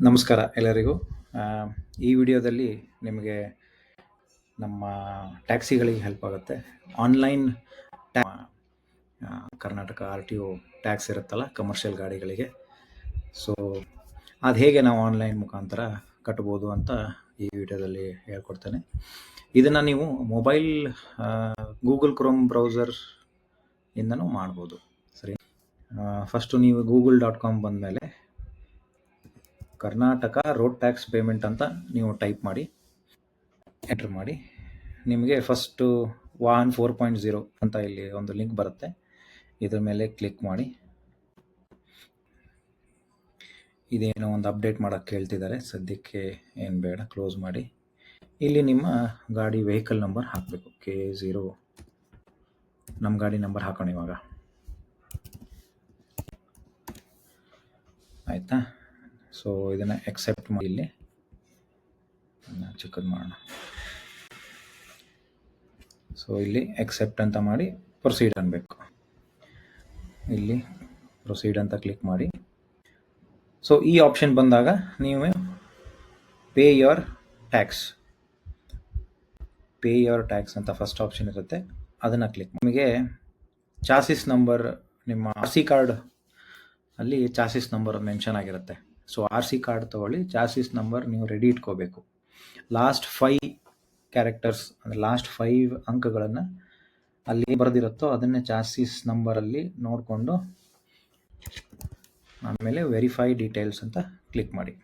ನಮಸ್ಕಾರ ಎಲ್ಲರಿಗೂ. ಆ, ಈ ವಿಡಿಯೋದಲ್ಲಿ ನಿಮಗೆ ನಮ್ಮ ಟ್ಯಾಕ್ಸಿಗಳಿಗೆ ಹೆಲ್ಪ್ ಆಗುತ್ತೆ. ಆನ್ಲೈನ್ ಕರ್ನಾಟಕ RTO ಟ್ಯಾಕ್ಸ್ ಇರುತ್ತಲ್ಲ ಕಮರ್ಷಿಯಲ್ ಗಾಡಿಗಳಿಗೆ. ಸೊ ಅದು ಹೇಗೆ ನಾವು ಆನ್ಲೈನ್ ಮುಖಾಂತರ ಕಟ್ಬೋದು ಅಂತ ಈ ವಿಡಿಯೋದಲ್ಲಿ ಹೇಳ್ಕೊಡ್ತೇನೆ. ಇದನ್ನು ನೀವು ಮೊಬೈಲ್ ಗೂಗಲ್ ಕ್ರೋಮ್ ಬ್ರೌಸರ್ ಇಂದನೂ ಮಾಡ್ಬೋದು. ಸರಿ, ಫಸ್ಟು ನೀವು google.com ಬಂದಮೇಲೆ ಕರ್ನಾಟಕ ರೋಡ್ ಟ್ಯಾಕ್ಸ್ ಪೇಮೆಂಟ್ ಅಂತ ನೀವು ಟೈಪ್ ಮಾಡಿ ಎಂಟರ್ ಮಾಡಿ. ನಿಮಗೆ ಫಸ್ಟು ವಾಹನ್ 4.0 ಅಂತ ಇಲ್ಲಿ ಒಂದು ಲಿಂಕ್ ಬರುತ್ತೆ. ಇದ್ರ ಮೇಲೆ ಕ್ಲಿಕ್ ಮಾಡಿ. ಇದೇನೋ ಒಂದು ಅಪ್ಡೇಟ್ ಮಾಡೋಕ್ಕೆ ಕೇಳ್ತಿದ್ದಾರೆ, ಸದ್ಯಕ್ಕೆ ಏನು ಬೇಡ, ಕ್ಲೋಸ್ ಮಾಡಿ. ಇಲ್ಲಿ ನಿಮ್ಮ ಗಾಡಿ ವೆಹಿಕಲ್ ನಂಬರ್ ಹಾಕಬೇಕು. K0 ನಮ್ಮ ಗಾಡಿ ನಂಬರ್ ಹಾಕೋಣ ಇವಾಗ. ಆಯಿತಾ? ಸೊ ಇದನ್ನು ಎಕ್ಸೆಪ್ಟ್ ಮಾಡಿ. ಇಲ್ಲಿ ಚಿಕ್ಕದು ಮಾಡೋಣ. ಸೊ ಇಲ್ಲಿ ಎಕ್ಸೆಪ್ಟ್ ಅಂತ ಮಾಡಿ ಪ್ರೊಸೀಡ್ ಅನ್ಬೇಕು. ಇಲ್ಲಿ ಪ್ರೊಸೀಡ್ ಅಂತ ಕ್ಲಿಕ್ ಮಾಡಿ. ಸೊ ಈ ಆಪ್ಷನ್ ಬಂದಾಗ ನೀವು ಪೇ ಯೋರ್ ಟ್ಯಾಕ್ಸ್ ಅಂತ ಫಸ್ಟ್ ಆಪ್ಷನ್ ಇರುತ್ತೆ, ಅದನ್ನು ಕ್ಲಿಕ್. ನಿಮಗೆ ಚಾಸಿಸ್ ನಂಬರ್, ನಿಮ್ಮ RC ಕಾರ್ಡ್ ಅಲ್ಲಿ ಚಾಸಿಸ್ ನಂಬರ್ ಮೆನ್ಷನ್ ಆಗಿರುತ್ತೆ. ಸೊ RC ಕಾರ್ಡ್ ತೊಗೊಳ್ಳಿ, ಚಾಸಿಸ್ ನಂಬರ್ ನೀವು ರೆಡಿ ಇಟ್ಕೋಬೇಕು. ಲಾಸ್ಟ್ 5 ಕ್ಯಾರೆಕ್ಟರ್ಸ್ ಅಂದರೆ ಲಾಸ್ಟ್ 5 ಅಂಕಗಳನ್ನು ಅಲ್ಲಿ ಬರೆದಿರುತ್ತೋ ಅದನ್ನೇ ಚಾಸಿಸ್ ನಂಬರಲ್ಲಿ ನೋಡಿಕೊಂಡು ಆಮೇಲೆ ವೆರಿಫೈ ಡೀಟೇಲ್ಸ್ ಅಂತ ಕ್ಲಿಕ್ ಮಾಡಿ.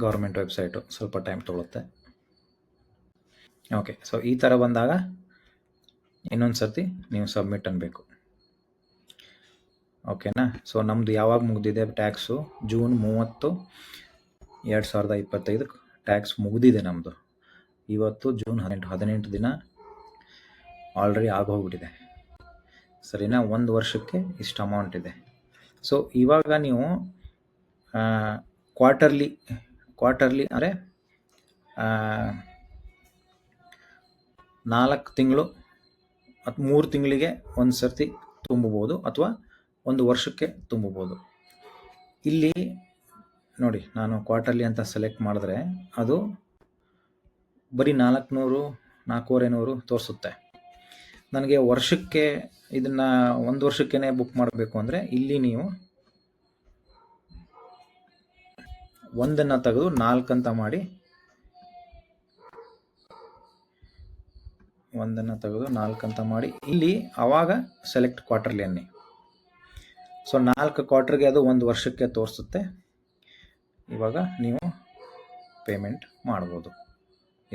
ಗೌರ್ಮೆಂಟ್ ವೆಬ್ಸೈಟು ಸ್ವಲ್ಪ ಟೈಮ್ ತೊಗೊಳುತ್ತೆ. ಓಕೆ, ಸೊ ಈ ಥರ ಬಂದಾಗ ಇನ್ನೊಂದು ಸರ್ತಿ ನೀವು ಸಬ್ಮಿಟ್ ಅನ್ಬೇಕು. ಓಕೆನಾ? ಸೊ ನಮ್ಮದು ಯಾವಾಗ ಮುಗಿದಿದೆ ಟ್ಯಾಕ್ಸು? ಜೂನ್ 30, 2025 ಟ್ಯಾಕ್ಸ್ ಮುಗಿದಿದೆ ನಮ್ಮದು. ಇವತ್ತು ಜೂನ್ 18 ದಿನ ಆಲ್ರೆಡಿ ಆಗೋಗ್ಬಿಟ್ಟಿದೆ. ಸರಿನಾ? 1 ವರ್ಷಕ್ಕೆ ಇಷ್ಟು ಅಮೌಂಟ್ ಇದೆ. ಸೊ ಇವಾಗ ನೀವು ಕ್ವಾರ್ಟರ್ಲಿ ಅಂದರೆ 4 ತಿಂಗಳು ಅಥವಾ 3 ತಿಂಗಳಿಗೆ ಒಂದು ಸರ್ತಿ ತುಂಬಬಹುದು, ಅಥವಾ 1 ವರ್ಷಕ್ಕೆ ತುಂಬಬಹುದು. ಇಲ್ಲಿ ನೋಡಿ, ನಾನು ಕ್ವಾರ್ಟರ್ಲಿ ಅಂತ ಸೆಲೆಕ್ಟ್ ಮಾಡಿದ್ರೆ ಅದು ಬರೀ 400, 400 ತೋರಿಸುತ್ತೆ. ನನಗೆ ವರ್ಷಕ್ಕೆ ಇದನ್ನು 1 ವರ್ಷಕ್ಕೇ ಬುಕ್ ಮಾಡಬೇಕು ಅಂದರೆ ಇಲ್ಲಿ ನೀವು 1 ತೆಗೆದು 4 ಅಂತ ಮಾಡಿ, 1 ತೆಗೆದು 4 ಅಂತ ಮಾಡಿ ಇಲ್ಲಿ ಆವಾಗ ಸೆಲೆಕ್ಟ್ ಕ್ವಾರ್ಟರ್ಲಿ ಅನ್ನಿ. ಸೊ 4 ಕ್ವಾರ್ಟರ್ಗೆ ಅದು 1 ವರ್ಷಕ್ಕೆ ತೋರಿಸುತ್ತೆ. ಇವಾಗ ನೀವು ಪೇಮೆಂಟ್ ಮಾಡ್ಬೋದು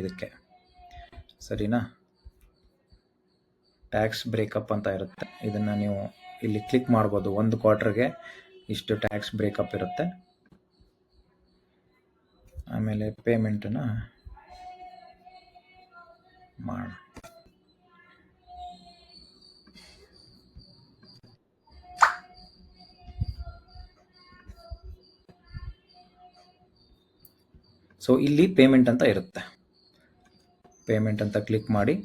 ಇದಕ್ಕೆ. ಸರಿನಾ? ಟ್ಯಾಕ್ಸ್ ಬ್ರೇಕಪ್ ಅಂತ ಇರುತ್ತೆ, ಇದನ್ನು ನೀವು ಇಲ್ಲಿ ಕ್ಲಿಕ್ ಮಾಡ್ಬೋದು. 1 ಕ್ವಾರ್ಟರ್ಗೆ ಇಷ್ಟು ಟ್ಯಾಕ್ಸ್ ಬ್ರೇಕಪ್ ಇರುತ್ತೆ. ಆಮೇಲೆ ಪೇಮೆಂಟನ್ನು ಮಾಡ. ಸೊ ಇಲ್ಲಿ ಪೇಮೆಂಟ್ ಅಂತ ಇರುತ್ತೆ. ಪೇಮೆಂಟ್ ಅಂತ ಕ್ಲಿಕ್ ಮಾಡಿ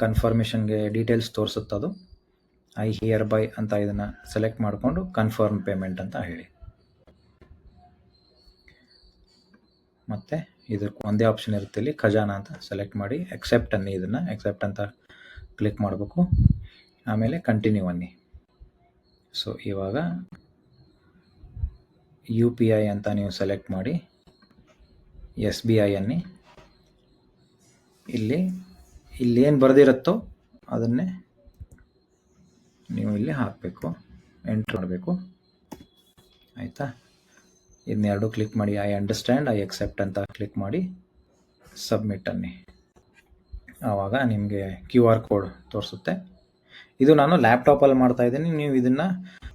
ಕನ್ಫರ್ಮೇಷನ್ಗೆ ಡೀಟೇಲ್ಸ್ ತೋರಿಸುತ್ತದು. ಐ ಹಿಯರ್ ಬೈ ಅಂತ ಇದನ್ನು ಸೆಲೆಕ್ಟ್ ಮಾಡಿಕೊಂಡು ಕನ್ಫರ್ಮ್ ಪೇಮೆಂಟ್ ಅಂತ ಹೇಳಿ. ಮತ್ತು ಇದಕ್ಕೆ ಒಂದೇ ಆಪ್ಷನ್ ಇರುತ್ತೆ, ಇಲ್ಲಿ ಖಜಾನ ಅಂತ ಸೆಲೆಕ್ಟ್ ಮಾಡಿ ಎಕ್ಸೆಪ್ಟ್ ಅನ್ನಿ. ಇದನ್ನು ಎಕ್ಸೆಪ್ಟ್ ಅಂತ ಕ್ಲಿಕ್ ಮಾಡಬೇಕು. ಆಮೇಲೆ ಕಂಟಿನ್ಯೂ ಅನ್ನಿ. ಸೊ ಇವಾಗ UPI ಅಂತ ನೀವು ಸೆಲೆಕ್ಟ್ ಮಾಡಿ SBI ಅನ್ನಿ. ಇಲ್ಲೇನು ಬರೆದಿರುತ್ತೋ ಅದನ್ನೇ ನೀವು ಇಲ್ಲಿ ಹಾಕಬೇಕು, ಎಂಟ್ರ್ ಮಾಡಬೇಕು. ಆಯಿತಾ? ಇದನ್ನೆರಡು ಕ್ಲಿಕ್ ಮಾಡಿ ಐ ಅಂಡರ್ಸ್ಟ್ಯಾಂಡ್, ಐ ಎಕ್ಸೆಪ್ಟ್ ಅಂತ ಕ್ಲಿಕ್ ಮಾಡಿ ಸಬ್ಮಿಟ್ ಅನ್ನಿ. ಆವಾಗ ನಿಮಗೆ QR ಕೋಡ್ ತೋರಿಸುತ್ತೆ. ಇದು ನಾನು ಲ್ಯಾಪ್ಟಾಪಲ್ಲಿ ಮಾಡ್ತಾ ಇದ್ದೀನಿ. ನೀವು ಇದನ್ನು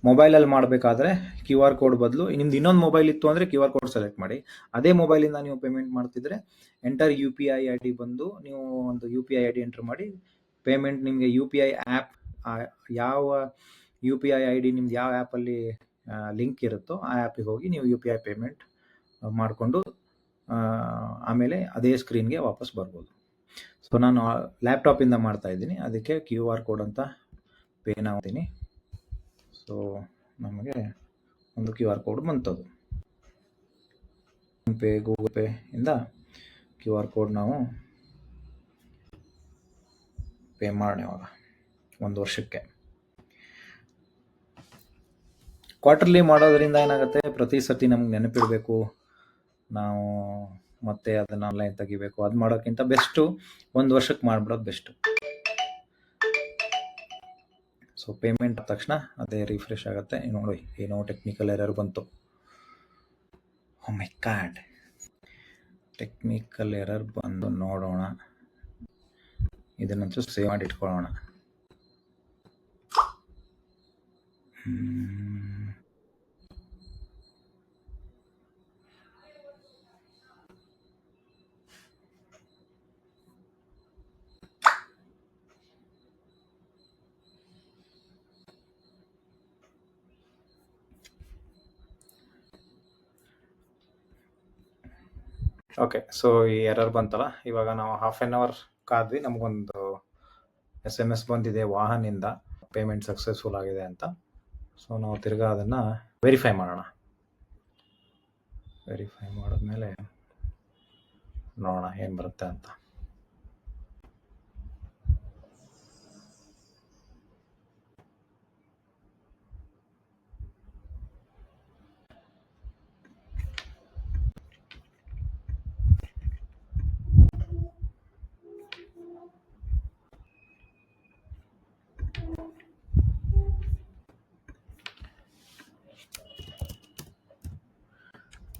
ಮೊಬೈಲಲ್ಲಿ ಮಾಡಬೇಕಾದ್ರೆ ಕ್ಯೂ ಆರ್ ಕೋಡ್ ಬದಲು ನಿಮ್ದು ಇನ್ನೊಂದು ಮೊಬೈಲ್ ಇತ್ತು ಅಂದರೆ ಕ್ಯೂ ಆರ್ ಕೋಡ್ ಸೆಲೆಕ್ಟ್ ಮಾಡಿ. ಅದೇ ಮೊಬೈಲಿಂದ ನೀವು ಪೇಮೆಂಟ್ ಮಾಡ್ತಿದ್ರೆ enter U P I I D ಬಂದು ನೀವು ಒಂದು U P I I D enter ಮಾಡಿ ಪೇಮೆಂಟ್ ನಿಮಗೆ ಯು ಪಿ ಐ ಆ್ಯಪ್ ಯಾವ U P I I D ನಿಮ್ದು ಯಾವ ಆ್ಯಪಲ್ಲಿ ಲಿಂಕ್ ಇರುತ್ತೋ ಆ ಆ್ಯಪಿಗೆ ಹೋಗಿ ನೀವು ಯು ಪಿ ಐ ಪೇಮೆಂಟ್ ಮಾಡಿಕೊಂಡು ಆಮೇಲೆ ಅದೇ ಸ್ಕ್ರೀನ್ಗೆ ವಾಪಸ್ ಬರ್ಬೋದು. ಸೊ ನಾನು ಲ್ಯಾಪ್ಟಾಪಿಂದ ಮಾಡ್ತಾ ಇದ್ದೀನಿ, ಅದಕ್ಕೆ ಕ್ಯೂ ಆರ್ ಕೋಡ್ ಅಂತ ಪೇನ ಮಾಡ್ತೀನಿ. ಸೊ ನಮಗೆ ಒಂದು ಕ್ಯೂ ಆರ್ ಕೋಡ್ ಬಂತದು. ಫೋನ್ಪೇ ಗೂಗಲ್ ಪೇ ಇಂದ ಕ್ಯೂ ಆರ್ ಕೋಡ್ ನಾವು ಪೇ ಮಾಡೋಣ. ಇವಾಗ 1 ವರ್ಷಕ್ಕೆ ಕ್ವಾರ್ಟರ್ಲಿ ಮಾಡೋದ್ರಿಂದ ಏನಾಗುತ್ತೆ, ಪ್ರತಿ ಸರ್ತಿ ನಮ್ಗೆ ನೆನಪಿಡಬೇಕು, ನಾವು ಮತ್ತೆ ಅದನ್ನು ಆನ್ಲೈನ್ ತೆಗಿಬೇಕು. ಅದು ಮಾಡೋಕ್ಕಿಂತ ಬೆಸ್ಟು 1 ವರ್ಷಕ್ಕೆ ಮಾಡಿಬಿಡೋದು ಬೆಸ್ಟು. ಸೊ ಪೇಮೆಂಟ್ ಆದ ತಕ್ಷಣ ಅದೇ ರಿಫ್ರೆಶ್ ಆಗುತ್ತೆ. ನೋಡಿ ಏನೋ ಟೆಕ್ನಿಕಲ್ ಎರರ್ ಬಂತು. ಓ ಮೈ ಗಾಡ್, ಟೆಕ್ನಿಕಲ್ ಎರರ್ ಬಂದು ನೋಡೋಣ. ಇದನ್ನಂತೂ ಸೇವ್ ಮಾಡಿ ಇಟ್ಕೊಳ್ಳೋಣ. ಓಕೆ, ಸೊ ಈ ಎರರ್ ಬಂತಲ್ಲ, ಇವಾಗ ನಾವು ಹಾಫ್ ಆನ್ ಅವರ್ ಕಾದ್ವಿ. ನಮಗೊಂದು SMS ಬಂದಿದೆ ವಾಹನಿಂದ ಪೇಮೆಂಟ್ ಸಕ್ಸಸ್ಫುಲ್ ಆಗಿದೆ ಅಂತ. ಸೊ ನಾವು ತಿರ್ಗಾ ಅದನ್ನು ವೆರಿಫೈ ಮಾಡೋಣ. ವೆರಿಫೈ ಮಾಡಿದ್ಮೇಲೆ ನೋಡೋಣ ಏನು ಬರುತ್ತೆ ಅಂತ.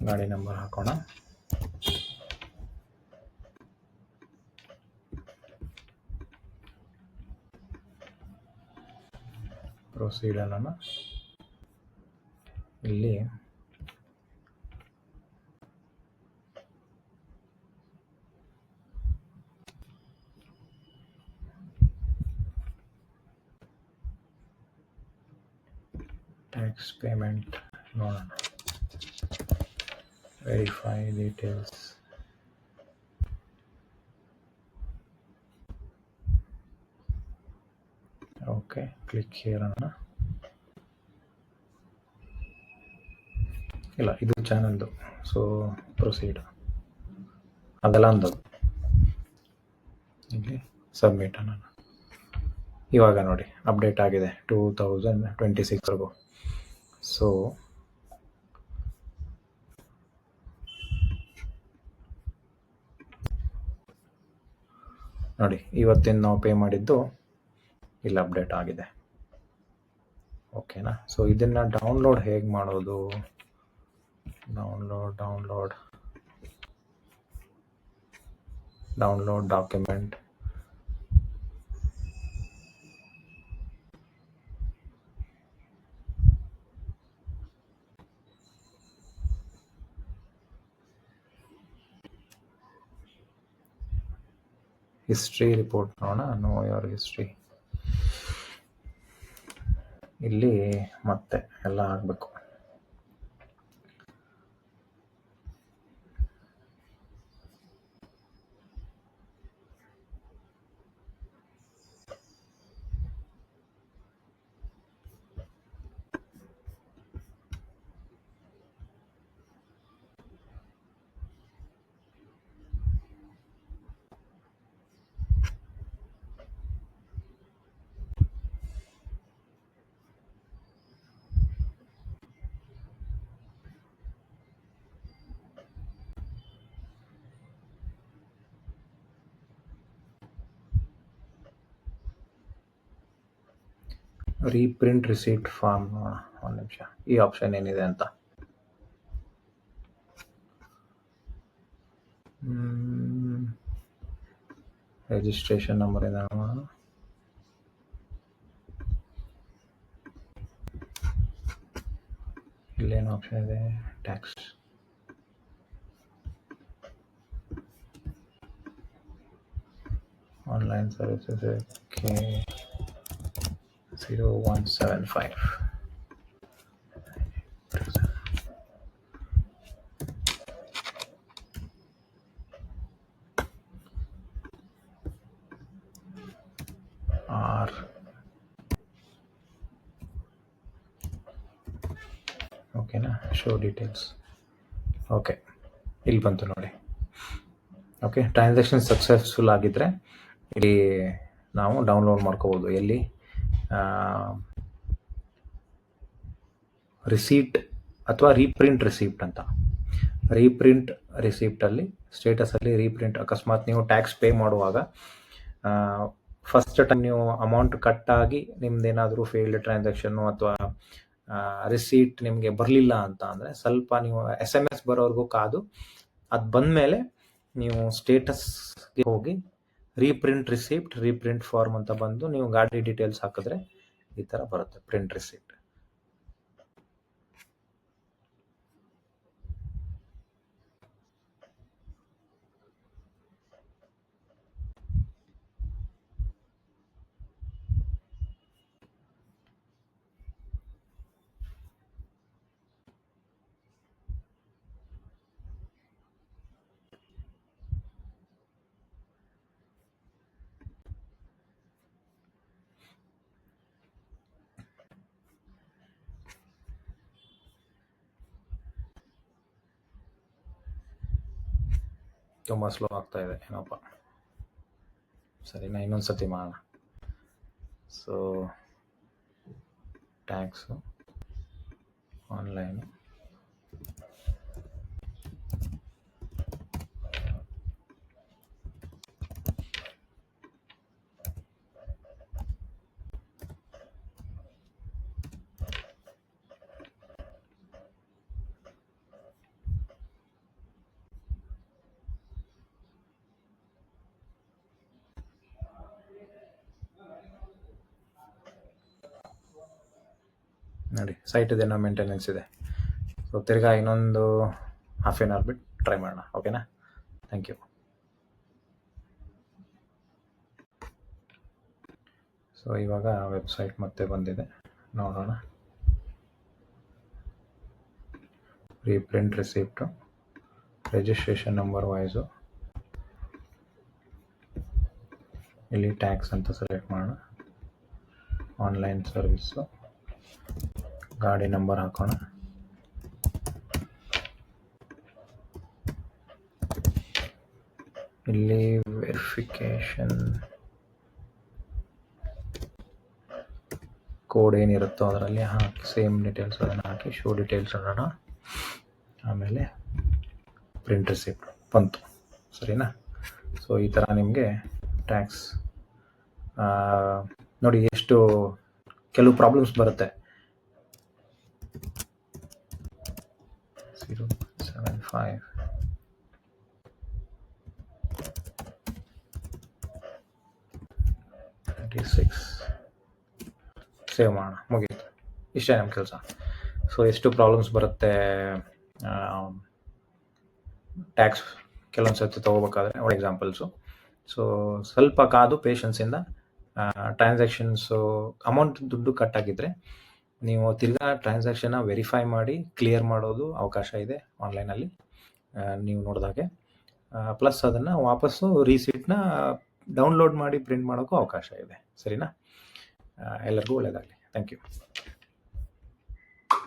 ಗಾಡಿ ನಂಬರ್ ಹಾಕೋಣ. ಪ್ರೊಸೀಡ್ ಅನ್ನೋಣ. ಇಲ್ಲಿ ಟ್ಯಾಕ್ಸ್ ಪೇಮೆಂಟ್ ನೋಡೋಣ. Verify details. Okay, click here ಅನ್ನೋಣ. ಇಲ್ಲ, ಇದು ಚಾನಲ್ದು. ಸೊ ಪ್ರೊಸೀಡ್ ಅದೆಲ್ಲ ಅಂದದು. ಇಲ್ಲಿ ಸಬ್ಮಿಟ್ ಅನ್ನೋಣ. ಇವಾಗ ನೋಡಿ ಅಪ್ಡೇಟ್ ಆಗಿದೆ 2026ವರೆಗೂ. ಸೊ ನೋಡಿ, ಇವತ್ತಿನ ನಾವು ಪೇ ಮಾಡಿದ್ದು ಇಲ್ಲಿ ಅಪ್ಡೇಟ್ ಆಗಿದೆ. ಓಕೆನಾ? ಸೊ ಇದನ್ನು ಡೌನ್ಲೋಡ್ ಹೇಗೆ ಮಾಡೋದು? Download document. ಹಿಸ್ಟ್ರಿ ರಿಪೋರ್ಟ್ ನೋಡೋಣ. Know your history. ಇಲ್ಲಿ ಮತ್ತೆ ಎಲ್ಲ ಆಗಬೇಕು. ರೀಪ್ರಿಂಟ್ ರಿಸೀಪ್ಟ್ ಫಾರ್ಮ್ ನೋಡೋಣ. ಒಂದು ನಿಮಿಷ, ಈ ಆಪ್ಷನ್ ಏನಿದೆ ಅಂತ. ರಿಜಿಸ್ಟ್ರೇಷನ್ ನಂಬರ್ ಇದೆ ನೋಡೋಣ. ಆಪ್ಷನ್ ಇದೆ, ಟ್ಯಾಕ್ಸ್. Online services K0175. ಆರ್ ಓಕೆನಾ, ಶೋ ಡೀಟೇಲ್ಸ್. ಓಕೆ, ಇಲ್ಲಿ ಬಂತು ನೋಡಿ. ಓಕೆ, ಟ್ರಾನ್ಸಾಕ್ಷನ್ ಸಕ್ಸಸ್ಫುಲ್ ಆಗಿದ್ದರೆ ಇಲ್ಲಿ ನಾವು ಡೌನ್ಲೋಡ್ ಮಾಡ್ಕೋಬೋದು. ಎಲ್ಲಿ ರಿಸೀಟ್ ಅಥವಾ ರೀಪ್ರಿಂಟ್ ರಿಸೀಪ್ಟ್ ಅಂತ. ರೀಪ್ರಿಂಟ್ ರಿಸೀಪ್ಟಲ್ಲಿ ಸ್ಟೇಟಸಲ್ಲಿ ರೀಪ್ರಿಂಟ್, ಅಕಸ್ಮಾತ್ ನೀವು ಟ್ಯಾಕ್ಸ್ ಪೇ ಮಾಡುವಾಗ ಫಸ್ಟ್ ಟೈಮ್ ನೀವು ಅಮೌಂಟ್ ಕಟ್ಟಾಗಿ ನಿಮ್ದೇನಾದರೂ ಫೇಲ್ಡ್ ಟ್ರಾನ್ಸಾಕ್ಷನ್ನು ಅಥವಾ ರಿಸೀಟ್ ನಿಮಗೆ ಬರಲಿಲ್ಲ ಅಂತ ಅಂದರೆ ಸ್ವಲ್ಪ ನೀವು SMS ಬರೋವರೆಗೂ ಕಾದು, ಅದು ಬಂದಮೇಲೆ ನೀವು ಸ್ಟೇಟಸ್ಗೆ ಹೋಗಿ ರೀಪ್ರಿಂಟ್ ರಿಸೀಪ್ಟ್, ರೀಪ್ರಿಂಟ್ ಫಾರ್ಮ್ ಅಂತ ಬಂದು ನೀವು ಗಾಡಿ ಡೀಟೇಲ್ಸ್ ಹಾಕಿದ್ರೆ ಈ ಥರ ಬರುತ್ತೆ ಪ್ರಿಂಟ್ ರಿಸೀಪ್ಟ್. ತುಂಬ ಸ್ಲೋ ಆಗ್ತಾ ಇದೆ ಏನಪ್ಪ. ಸರಿನಾ, ಇನ್ನೊಂದು ಸತಿ ಮಾಡೋಣ. ಸೊ ಟ್ಯಾಕ್ಸು ಆನ್ಲೈನು, ನೋಡಿ ಸೈಟ್ ಇದೇನೋ ಮೇಂಟೆನೆನ್ಸ್ ಇದೆ. ಸೊ ತಿರ್ಗಾ ಇನ್ನೊಂದು ಹಾಫ್ ಆನ್ ಅವರ್ ಬಿಟ್ಟು ಟ್ರೈ ಮಾಡೋಣ. ಓಕೆನಾ, ಥ್ಯಾಂಕ್ ಯು. ಸೊ ಇವಾಗ ವೆಬ್ಸೈಟ್ ಮತ್ತೆ ಬಂದಿದೆ, ನೋಡೋಣ. Reprint receipt, registration number voice, ಇಲ್ಲಿ ಟ್ಯಾಕ್ಸ್ ಅಂತ ಸೆಲೆಕ್ಟ್ ಮಾಡೋಣ. ಆನ್ಲೈನ್ ಸರ್ವಿಸು, ಗಾಡಿ ನಂಬರ್ ಹಾಕೋಣ. ಇಲ್ಲಿ ವೆರಿಫಿಕೇಷನ್ ಕೋಡ್ ಏನಿರುತ್ತೋ ಅದರಲ್ಲಿ ಹಾಕಿ, ಸೇಮ್ ಡೀಟೇಲ್ಸ್ ಅದನ್ನು ಹಾಕಿ, ಶೋ ಡೀಟೇಲ್ಸ್ ಅನ್ನೋಣ. ಆಮೇಲೆ ಪ್ರಿಂಟ್ ರಿಸಿಪ್ಟ್ ಬಂತು. ಸರಿನಾ, ಸೊ ಈ ಥರ ನಿಮಗೆ ಟ್ಯಾಕ್ಸ್ ನೋಡಿ ಎಷ್ಟು ಕೆಲವು ಪ್ರಾಬ್ಲಮ್ಸ್ ಬರುತ್ತೆ. 0.75 26 ಸೇವ್ ಮಾಡೋಣ, ಮುಗೀತು. ಇಷ್ಟೇ ನಮ್ಮ ಕೆಲಸ. ಸೊ ಎಷ್ಟು ಪ್ರಾಬ್ಲಮ್ಸ್ ಬರುತ್ತೆ ಟ್ಯಾಕ್ಸ್ ಕೆಲವೊಂದು ಸರ್ತಿ ತೊಗೋಬೇಕಾದ್ರೆ, ಒಳ್ಳೆ ಎಕ್ಸಾಂಪಲ್ಸು. ಸೊ ಸ್ವಲ್ಪ ಕಾದು ಪೇಷನ್ಸಿಂದ ಟ್ರಾನ್ಸಾಕ್ಷನ್ಸು ಅಮೌಂಟ್ ದುಡ್ಡು ಕಟ್ಟಾಗಿದ್ದರೆ ನೀವು ತಿರ್ಗಾ ಟ್ರಾನ್ಸಾಕ್ಷನ್ನ ವೆರಿಫೈ ಮಾಡಿ ಕ್ಲಿಯರ್ ಮಾಡೋದು ಅವಕಾಶ ಇದೆ ಆನ್ಲೈನಲ್ಲಿ, ನೀವು ನೋಡಿದಾಗೆ. ಪ್ಲಸ್ ಅದನ್ನು ವಾಪಸ್ಸು ರೀಸೀಟ್ನ ಡೌನ್ಲೋಡ್ ಮಾಡಿ ಪ್ರಿಂಟ್ ಮಾಡೋಕ್ಕೂ ಅವಕಾಶ ಇದೆ. ಸರಿನಾ, ಎಲ್ಲರಿಗೂ ಒಳ್ಳೆಯದಾಗಲಿ. Thank you.